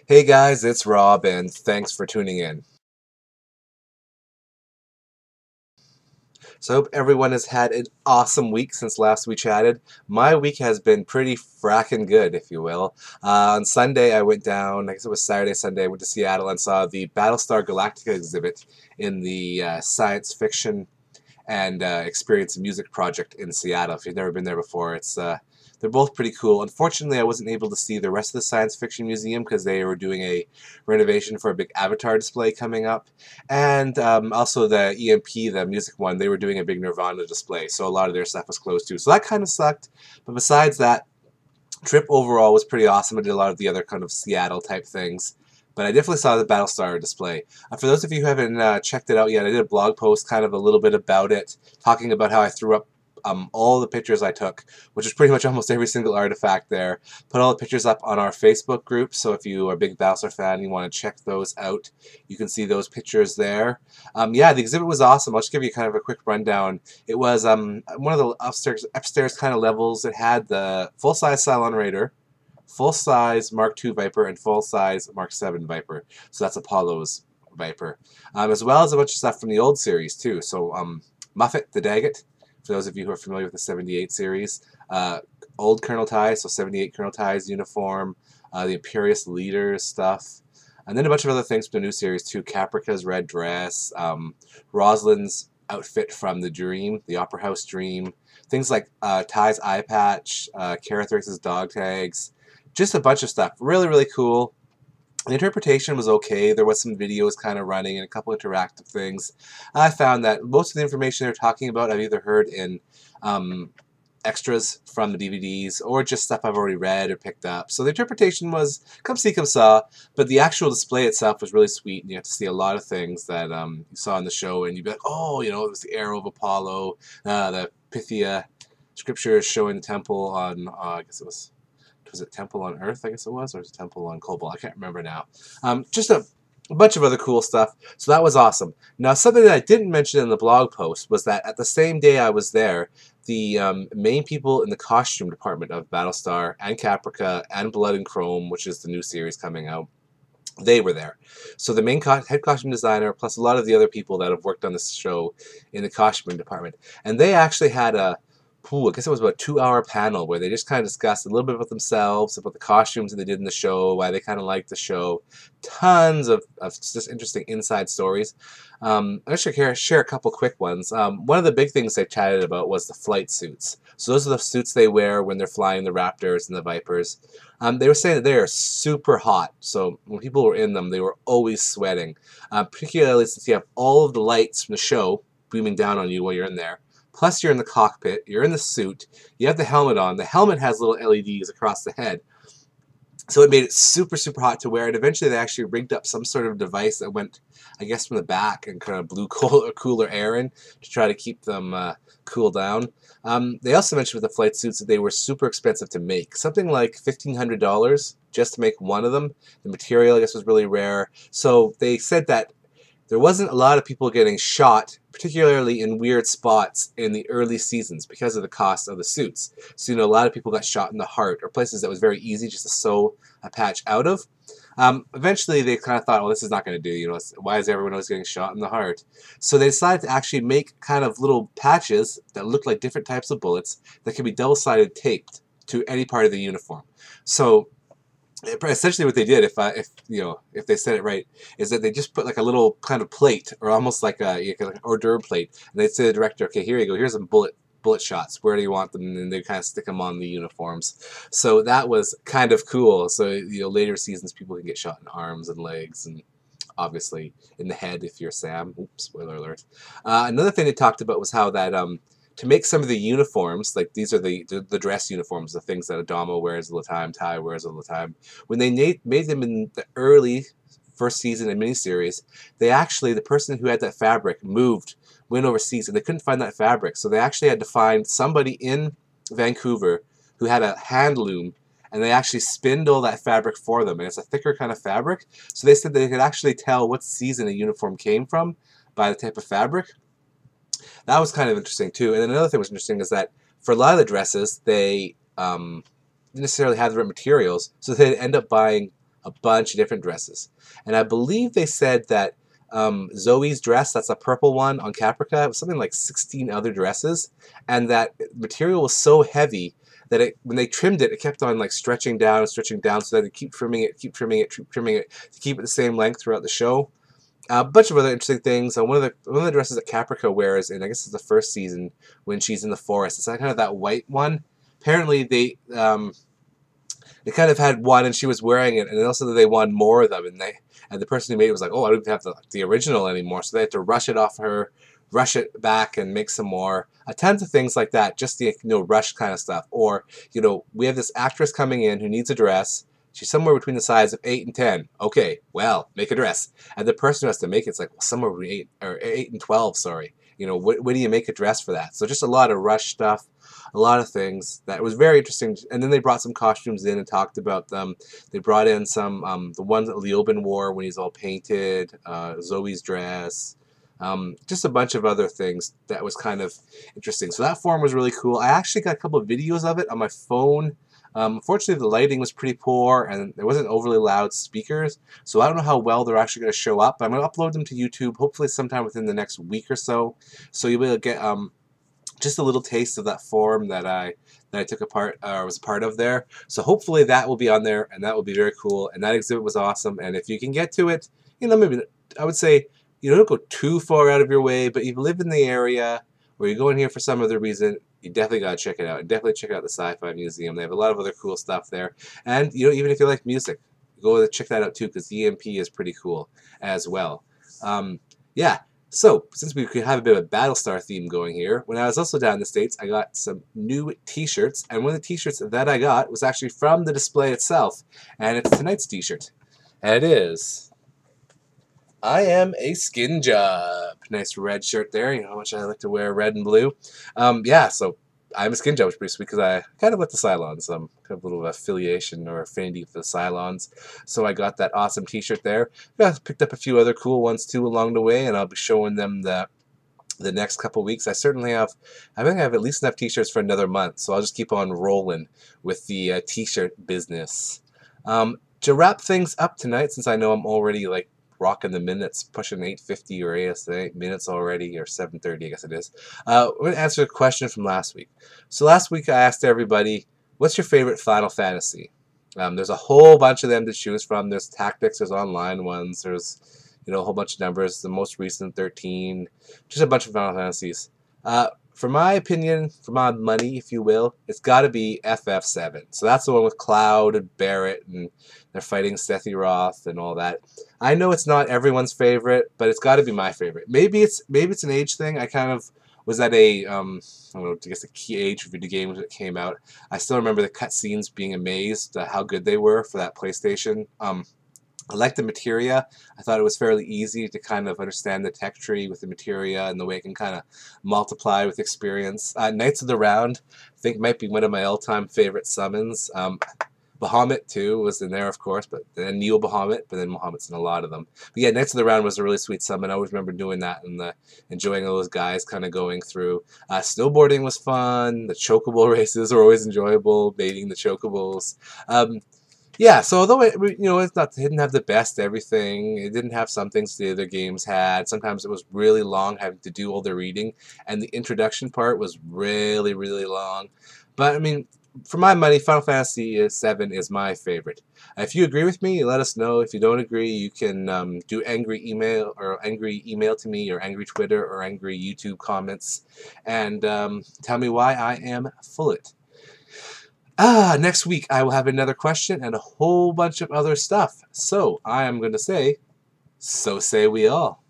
Hey guys, it's Rob, and thanks for tuning in. So, I hope everyone has had an awesome week since last we chatted. My week has been pretty frackin' good, if you will. On Sunday, I went down, I guess it was Saturday, Sunday, I went to Seattle and saw the Battlestar Galactica exhibit in the science fiction and Experience Music Project in Seattle. If you've never been there before, they're both pretty cool. Unfortunately, I wasn't able to see the rest of the Science Fiction Museum because they were doing a renovation for a big Avatar display coming up, and also the EMP, the music one, they were doing a big Nirvana display, so a lot of their stuff was closed too. So that kind of sucked. But besides that, trip overall was pretty awesome. I did a lot of the other kind of Seattle type things. But I definitely saw the Battlestar display. For those of you who haven't checked it out yet, I did a blog post kind of a little bit about it, talking about how I threw up all the pictures I took, which is pretty much almost every single artifact there. Put all the pictures up on our Facebook group, so if you are a big Battlestar fan and you want to check those out, you can see those pictures there. Yeah, the exhibit was awesome. I'll just give you kind of a quick rundown. It was one of the upstairs kind of levels. It had the full-size Cylon Raider, full-size Mark II Viper, and full-size Mark VII Viper. So that's Apollo's Viper. As well as a bunch of stuff from the old series, too. So Muffet the Daggett, for those of you who are familiar with the 78 series. Old Colonel Ty, so 78 Colonel Ty's uniform, the Imperious Leaders stuff. And then a bunch of other things from the new series, too. Caprica's red dress, Rosalind's outfit from the Dream, the Opera House Dream. Things like Ty's eye patch, Carathrax's dog tags, just a bunch of stuff. Really, really cool. The interpretation was okay. There was some videos kind of running and a couple interactive things. I found that most of the information they're talking about I've either heard in extras from the DVDs or just stuff I've already read or picked up. So the interpretation was come see, come saw, but the actual display itself was really sweet, and you have to see a lot of things that you saw in the show, and you'd be like, oh, it was the arrow of Apollo, the Pythia scripture showing the temple on, I guess it was it Temple on Earth, I guess it was, or was it Temple on Cobalt? I can't remember now. Just a bunch of other cool stuff. So that was awesome. Now, something that I didn't mention in the blog post was that at the same day I was there, the main people in the costume department of Battlestar and Caprica and Blood and Chrome, which is the new series coming out, they were there. So the main head costume designer, plus a lot of the other people that have worked on this show in the costume department. And they actually had I guess it was about a 2-hour panel where they just kind of discussed a little bit about themselves, about the costumes that they did in the show, why they kind of liked the show. Tons of just interesting inside stories. I'm going to share a couple quick ones. One of the big things they chatted about was the flight suits. So those are the suits they wear when they're flying the Raptors and the Vipers. They were saying that they are super hot. So when people were in them, they were always sweating. Particularly since you have all of the lights from the show beaming down on you while you're in there. Plus, you're in the cockpit, you're in the suit, you have the helmet on. The helmet has little LEDs across the head. So it made it super, super hot to wear. And eventually they actually rigged up some sort of device that went, I guess, from the back and kind of blew cooler air in to try to keep them cool down. They also mentioned with the flight suits that they were super expensive to make. Something like $1,500 just to make one of them. The material, I guess, was really rare. So they said that there wasn't a lot of people getting shot, particularly in weird spots in the early seasons because of the cost of the suits. So, a lot of people got shot in the heart or places that was very easy just to sew a patch out of. Eventually, they kind of thought, well, this is not going to do. Why is everyone always getting shot in the heart? So they decided to actually make kind of little patches that looked like different types of bullets that can be double-sided taped to any part of the uniform. So essentially what they did, if they said it right, is that they just put like a little kind of plate, or almost like a hors d'oeuvre plate, and they'd say to the director, okay, here you go, here's some bullet shots, where do you want them? And they kind of stick them on the uniforms. So that was kind of cool. So later seasons people can get shot in arms and legs, and obviously in the head if you're Sam. Oops, spoiler alert. Another thing they talked about was how that to make some of the uniforms, like these are the dress uniforms, the things that Adamo wears all the time, Ty wears all the time. When they made them in the early first season and miniseries, the person who had that fabric went overseas, and they couldn't find that fabric. So they actually had to find somebody in Vancouver who had a hand loom, and they actually spinned all that fabric for them. And it's a thicker kind of fabric. So they said they could actually tell what season a uniform came from by the type of fabric. That was kind of interesting too. And then another thing that was interesting is that for a lot of the dresses, they didn't necessarily have the right materials, so they'd end up buying a bunch of different dresses. And I believe they said that Zoe's dress, that's a purple one on Caprica, it was something like 16 other dresses, and that material was so heavy that when they trimmed it, it kept on like stretching down, so that they keep trimming it, keep trimming it, keep trimming it to keep it the same length throughout the show. A bunch of other interesting things. One of the dresses that Caprica wears, and I guess it's the first season when she's in the forest. It's kind of that white one. Apparently, they kind of had one, and she was wearing it, and then also they wanted more of them, and the person who made it was like, "Oh, I don't even have the original anymore," so they had to rush it off her, rush it back, and make some more. Tons of things like that, just the rush kind of stuff. Or we have this actress coming in who needs a dress. She's somewhere between the size of 8 and 10. Okay, well, make a dress. And the person who has to make it's like, well, somewhere between 8 and 12, sorry. When do you make a dress for that? So just a lot of rush stuff, a lot of things that was very interesting. And then they brought some costumes in and talked about them. They brought in some, the ones that Leoben wore when he's all painted, Zoe's dress, just a bunch of other things that was kind of interesting. So that forum was really cool. I actually got a couple of videos of it on my phone. Unfortunately, the lighting was pretty poor, and there wasn't overly loud speakers, so I don't know how well they're actually going to show up. But I'm going to upload them to YouTube, hopefully sometime within the next week or so, so you'll be able to get just a little taste of that forum that I took was a part of there. So hopefully that will be on there, and that will be very cool. And that exhibit was awesome. And if you can get to it, maybe I would say don't go too far out of your way, but if you live in the area or you're going here for some other reason, you definitely got to check it out. And definitely check out the Sci-Fi Museum. They have a lot of other cool stuff there. And, even if you like music, go check that out too, because EMP is pretty cool as well. Yeah, so since we could have a bit of a Battlestar theme going here, when I was also down in the States, I got some new t-shirts. And one of the t-shirts that I got was actually from the display itself. And it's tonight's t-shirt. And it is... I am a skin job. Nice red shirt there. You know how much I like to wear red and blue. Yeah, so I'm a skin job, which is pretty sweet because I kind of like the Cylons. I'm kind of a little affiliation or affinity for the Cylons. So I got that awesome t-shirt there. I picked up a few other cool ones too along the way, and I'll be showing them the next couple weeks. I think I have at least enough t-shirts for another month, so I'll just keep on rolling with the t-shirt business. To wrap things up tonight, since I know I'm already like rocking the minutes, pushing 8:50 or 8 minutes already, or 7:30, I guess it is. We're going to answer a question from last week. So last week I asked everybody, what's your favorite Final Fantasy? There's a whole bunch of them to choose from. There's tactics, there's online ones, there's a whole bunch of numbers. The most recent 13, just a bunch of Final Fantasies. For my opinion, for my money, if you will, it's got to be FF7. So that's the one with Cloud and Barrett, and they're fighting Sephiroth and all that. I know it's not everyone's favorite, but it's got to be my favorite. Maybe it's an age thing. I kind of was at a I don't know, I guess a key age for video games when it came out. I still remember the cutscenes, being amazed at how good they were for that PlayStation. I liked the materia. I thought it was fairly easy to kind of understand the tech tree with the materia and the way it can kind of multiply with experience. Knights of the Round, I think, might be one of my all-time favorite summons. Bahamut too was in there, of course, but then Neo Bahamut, but then Bahamut's in a lot of them. But yeah, Knights of the Round was a really sweet summon. I always remember doing that and enjoying those guys kind of going through. Snowboarding was fun. The chocobo races were always enjoyable, baiting the chocobos. Yeah, so although it didn't have the best everything, it didn't have some things the other games had. Sometimes it was really long, having to do all the reading, and the introduction part was really, really long. But I mean, for my money, Final Fantasy VII is my favorite. If you agree with me, let us know. If you don't agree, you can do angry email to me, or angry Twitter, or angry YouTube comments, and tell me why I am full it. Next week I will have another question and a whole bunch of other stuff. So I am going to say, so say we all.